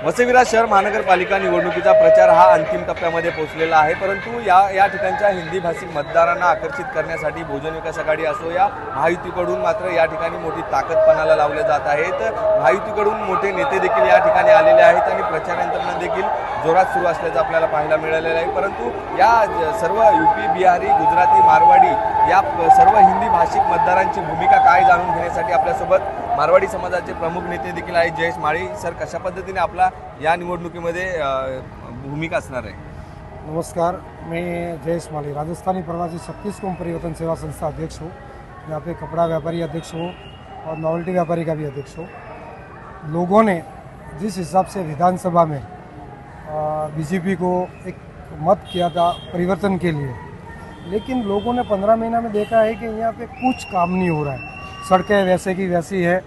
वसई विरार शहर महानगरपालिका निवडणुकीचा प्रचार हा अंतिम टप्प्यामध्ये पोहोचलेला आहे, परंतु या ठिकाणच्या हिंदी भाषिक मतदारांना आकर्षित करण्यासाठी बहुजन विकास आघाडी असो या महायुतीकडून मात्र या ठिकाणी मोठी ताकद पणाला लावले जात आहेत। महायुतीकडून मोठे नेते देखील या ठिकाणी आलेले आहेत आणि प्रचार यंत्रणा देखील जोरात सुरू असल्याचं आपल्याला पाहायला मिळालेलं आहे। परंतु या सर्व यूपी, बिहारी, गुजराती, मारवाडी या सर्व हिंदी भाषिक मतदारांची भूमिका काय जाणून घेण्यासाठी आपल्यासोबत मारवाडी समाजाचे प्रमुख नेते देखील आहेत। जयेश माळी सर, कशा पद्धतीने आपला या निवडणुकीमध्ये भूमिका असणार आहे? नमस्कार, मैं जयेश माली, राजस्थानी प्रवासी 36 कौम परिवर्तन सेवा संस्था अध्यक्ष हूँ। यहाँ पे कपड़ा व्यापारी अध्यक्ष हूँ और नॉवेल्टी व्यापारी का भी अध्यक्ष हूँ। लोगों ने जिस हिसाब से विधानसभा में बीजेपी को एक मत किया था परिवर्तन के लिए, लेकिन लोगों ने 15 महीना में देखा है कि यहाँ पे कुछ काम नहीं हो रहा है। सड़कें वैसे की वैसी है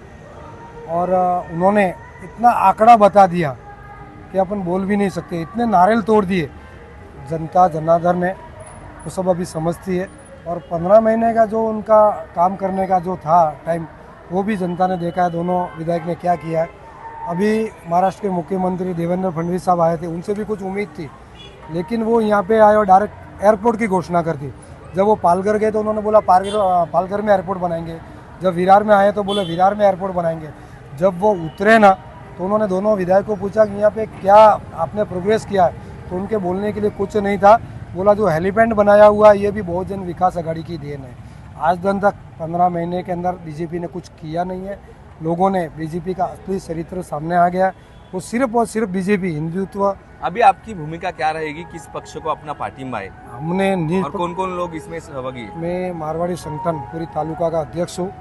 और उन्होंने इतना आंकड़ा बता दिया कि अपन बोल भी नहीं सकते, इतने नारेल तोड़ दिए जनता जनार्दन ने, वो सब अभी समझती है। और 15 महीने का जो उनका काम करने का जो था टाइम, वो भी जनता ने देखा है दोनों विधायक ने क्या किया है। अभी महाराष्ट्र के मुख्यमंत्री देवेंद्र फडणवीस साहब आए थे, उनसे भी कुछ उम्मीद थी, लेकिन वो यहाँ पे आए और डायरेक्ट एयरपोर्ट की घोषणा कर दी। जब वो पालघर गए तो उन्होंने बोला पालघर में एयरपोर्ट बनाएंगे। जब विरार में आए तो बोले विरार में एयरपोर्ट बनाएंगे। जब वो उतरे ना तो उन्होंने दोनों विधायकों को पूछा कि यहाँ पे क्या आपने प्रोग्रेस किया है, तो उनके बोलने के लिए कुछ नहीं था। बोला जो हेलीपैड बनाया हुआ है ये भी बहुजन विकास आघाड़ी की देन है। आज दिन तक 15 महीने के अंदर बीजेपी ने कुछ किया नहीं है। लोगों ने बीजेपी का असली चरित्र सामने आ गया, वो सिर्फ और सिर्फ बीजेपी हिंदुत्व। अभी आपकी भूमिका क्या रहेगी, किस पक्ष को अपना पाठिंबा है हमने और कौन कौन लोग इसमें सहभागी है? मैं मारवाड़ी संगठन पूरी तालुका का अध्यक्ष हूँ।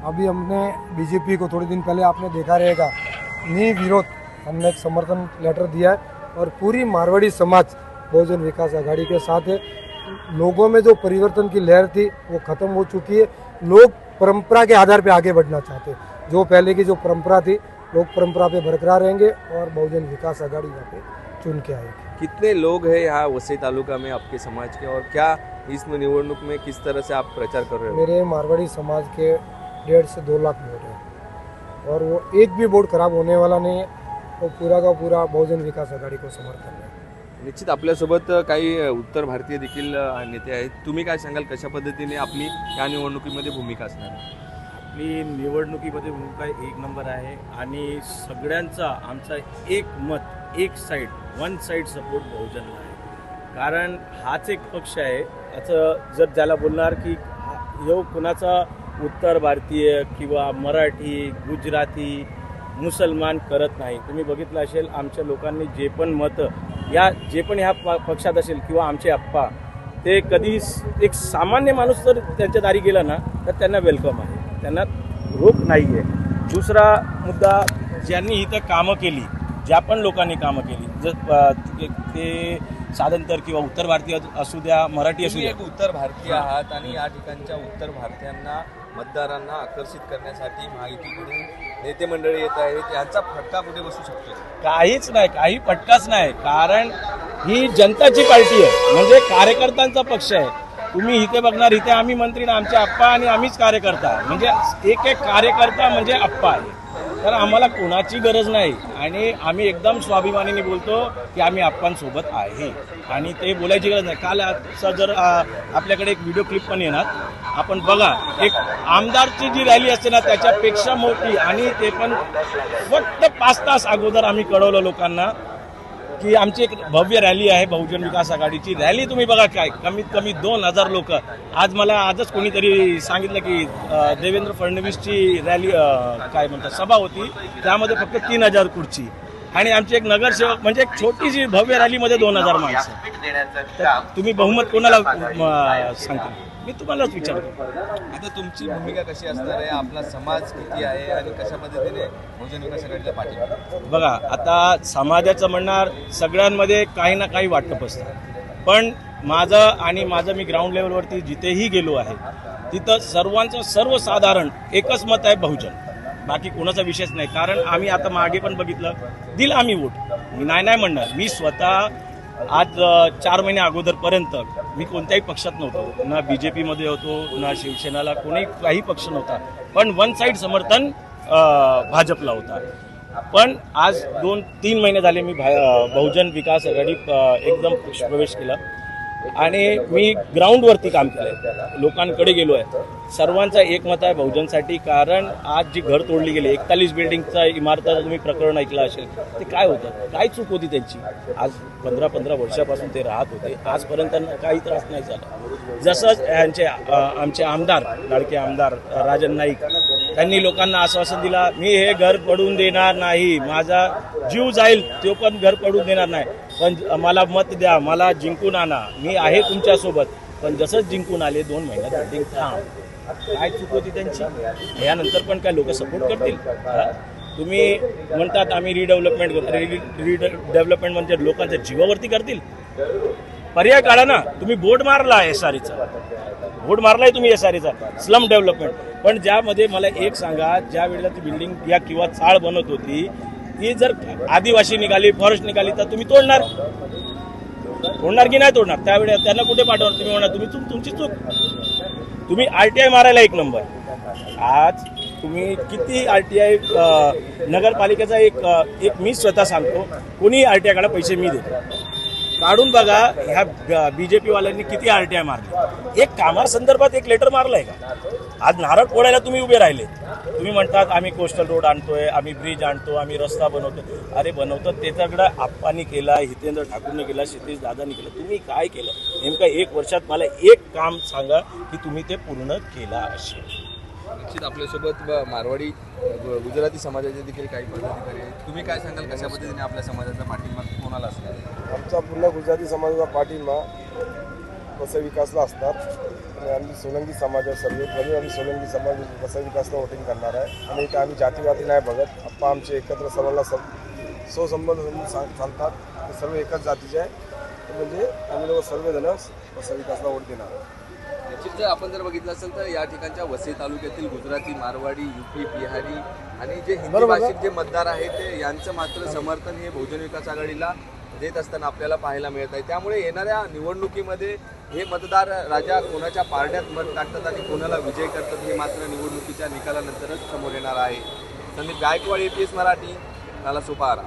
अभी हमने बीजेपी को थोड़े दिन पहले आपने देखा रहेगा विरोध हमने एक समर्थन लेटर दिया है और पूरी मारवाड़ी समाज बहुजन विकास आघाड़ी के साथ है। लोगों में जो परिवर्तन की लहर थी वो खत्म हो चुकी है। लोग परंपरा के आधार पे आगे बढ़ना चाहते हैं। जो पहले की जो परंपरा थी, लोग परंपरा पे बरकरार रहेंगे और बहुजन विकास आघाड़ी यहाँ पे चुन के आएगी। कितने लोग हैं यहाँ वसई तालुका में आपके समाज के, और क्या इस निवडणूक में किस तरह से आप प्रचार कर रहे हो? मेरे मारवाड़ी समाज के 1.5 से 2 लाख वोट है और वो एक भी वोट खराब होने वाला नहीं है। वो पूरा का पूरा बहुजन विकास आघाड़ी को समर्थन है। निश्चित आपल्यासोबत काही उत्तर भारतीय देखील नेते आहेत। तुम्ही काय सांगाल, कशा पद्धतीने आपली या निवडणुकीमध्ये भूमिका असणार आहे? आपली निवडणुकीमध्ये भूमिका एक नंबर आहे आणि सगळ्यांचा आमचा एक मत, एक साईड, वन साईड सपोर्ट बहुजनला आहे। कारण हाच एक पक्ष आहे, असं जर ज्याला बोलणार की यो कुणाचा उत्तर भारतीय किंवा मराठी, गुजराती, मुसलमान करत नाही। तुम्ही बघितलं असेल आमच्या लोकांनी जे पण ह्या पक्षात असेल किंवा आमचे आप्पा, ते कधी एक सामान्य माणूस जर त्यांच्या दारी गेला ना तर त्यांना वेलकम आहे, त्यांना रोख नाही आहे। दुसरा मुद्दा, ज्यांनी इथं कामं केली, ज्या पण लोकांनी कामं केली, जर ते साधारणतः किंवा उत्तर भारतीय असू द्या, मराठी असू द्या, एक उत्तर भारतीय आहात आणि या ठिकाणच्या उत्तर भारतीयांना मतदारांना आकर्षित करण्यासाठी महायुतीकडून नेते मंडळी येत आहेत। यांचा फटका कुठे बसू शकतो? काहीच नाही, काही फटकाच नाही। कारण ही जनताची पार्टी आहे, म्हणजे कार्यकर्त्यांचा पक्ष आहे। तुम्ही इथे बघणार, इथे आम्ही मंत्री ना, आमचे आप्पा आणि आम्हीच कार्यकर्ता, म्हणजे एक एक कार्यकर्ता म्हणजे आप्पा आहे। तर आम्हाला कोणाची गरज नाही आणि आम्ही एकदम स्वाभिमानीने बोलतो की आम्ही आप्पांसोबत आहे आणि ते बोलायची गरज नाही। काल जर आपल्याकडे एक व्हिडिओ क्लिप पण येणार, आपण बघा, एक आमदारची जी रॅली असते ना त्याच्यापेक्षा मोठी, आणि ते पण फक्त 5 तास अगोदर आम्ही कळवलं लोकांना की आमची एक भव्य रॅली आहे बहुजन विकास आघाडीची। रॅली तुम्ही बघा, काय कमीत कमी 2000 लोक। आजच कोणीतरी सांगितलं की देवेंद्र फडणवीसची रॅली काय म्हणतात सभा होती, त्यामध्ये फक्त 3000 खुर्ची, आणि आमचे एक नगरसेवक, म्हणजे एक छोटीशी भव्य रॅलीमध्ये 2000 माणसं। तुम्ही बहुमत कोणाला सांगता? मी तुम्हालाच विचारतो। आता तुमची भूमिका कशी असणार आहे? आपला समाज किती आहे आणि कशा पद्धतीने बहुजन विकास आघाडीला पाठिंबा? बघा, आता समाजाचं म्हणणार सगळ्यांमध्ये काही ना काही वाटप असतं, पण माझं मी ग्राउंड लेवलवरती जिथेही गेलो आहे तिथं सर्वांचं सर्वसाधारण एकच मत आहे, बहुजन। बाकी कोणाचा विषयच नाही। कारण आम्ही आता मागे पण बघितलं, दिलं आम्ही वोट, मी नाही म्हणणार। मी स्वतः आज 4 महिने अगोदरपर्यंत मी कोणत्याही पक्षात नव्हतो, ना बीजेपीमध्ये होतो, ना शिवसेनाला, कोणी काही पक्ष नव्हता, पण वन साईड समर्थन भाजपला होता। पण आज 2-3 महिने झाले मी बहुजन विकास आघाडी एकदम प्रवेश केला आणि मी ग्राउंडवरती काम केलं, लोकांकडे गेलो आहे. सर्वांचा एकमत आहे बहुजनसाठी, कारण आज जी घर तोडली गेली 41 बिल्डिंगचा इमारताचं तुम्ही प्रकरण ऐकलं असेल, ते काय होतं, काय चूक होती त्यांची. आज 15-15 वर्षापासून ते राहत होते, आजपर्यंत त्यांना काही त्रास नाही झाला. जसंच आमचे आमदार, लाडके आमदार राजन नाईक, त्यांनी लोकांना आश्वासन दिला, मी हे घर पडून देणार नाही, माझा जीव जाईल तो पण घर पडून देणार नाही, पण मला मत द्या, मला जिंकून आणा, मी आहे तुमच्यासोबत. पण जसंच जिंकून आले 2 महिन्यात बिल्डिंग थांब. काय चूक होती त्यांची, यानंतर पण काय लोक सपोर्ट करतील. तुम्ही म्हणतात आम्ही रिडेव्हलपमेंट करतो, रिडेव्हलपमेंट म्हणजे लोकांच्या जीवावरती करतील. पर्याय काढा ना. तुम्ही बोर्ड मारला SREचा, बोर्ड मारलाय तुम्ही SREचा, स्लम डेव्हलपमेंट. पण ज्यामध्ये मला एक सांगा, ज्या वेळेला ती बिल्डिंग या किंवा चाळ बनत होती, ती जर आदिवासी निघाली, फॉरेस्ट निघाली, तर तुम्ही तोडणार की नाही तोडणार. त्यावेळेला त्यांना कुठे पाठवणार तुम्ही? म्हणणार तुम्ही तुमची चूक. तुम्ही RTI मारायला 1 नंबर. आज तुम्ही किती RTI नगरपालिकेचा एक मी स्वतः सांगतो, कोणी RTI काढा, पैसे मी देतो. काढून बघा, ह्या BJP वाल्यांनी किती RTI मारले. एक कामासंदर्भात एक लेटर मारलंय का? आज नारळ फोडायला तुम्ही उभे राहिले. तुम्ही म्हणतात आम्ही कोस्टल रोड आणतोय, आम्ही ब्रिज आणतो, आम्ही रस्ता बनवतो. अरे बनवतो त्याच्याकडं आप्पांनी केला, हितेंद्र ठाकूरने केला, क्षितिज दादांनी केलं. तुम्ही काय केलं नेमकं 1 वर्षात? मला एक काम सांगा की तुम्ही ते पूर्ण केला असेल. निश्चित आपल्यासोबत मारवाडी गुजराती समाजाचे देखील काही पदाधिकारी आहेत. तुम्ही काय सांगाल, कशा पद्धतीने आपल्या समाजाचा पाठिंबा कोणाला असणार? आमचा पूर्ण गुजराती समाजाचा पाठिंबा वसई विकासला असणार आणि आम्ही सोलंकी समाज सर्व आम्ही सोलंकी समाज वसई विकासला वोटिंग करणार आहे. आणि इथं आम्ही जातीवादी नाही बघत. आप्पा आमचे एकत्र सर्वांना सुसंबंध चालतात, ते सर्व एकाच जातीचे आहे. म्हणजे आम्ही लोक सर्वजण वसई विकासला वोट देणार आहे. निश्चित जर आपण बघितलं असेल तर या ठिकाणच्या वसई तालुक्यातील गुजराती, मारवाडी, UP, बिहारी आणि जे हिंदी भाषिक जे मतदार आहेत, ते यांचं मात्र समर्थन हे बहुजन विकास आघाडीला देत असताना आपल्याला पाहायला मिळत आहे. त्यामुळे येणाऱ्या निवडणुकीमध्ये हे मतदार राजा कोणाच्या पारड्यात मत टाकतात आणि कोणाला विजय करतात हे मात्र निवडणुकीच्या निकालानंतरच समोर येणार आहे. संदीप गायकवाड, APS मराठी, नालासोपारा.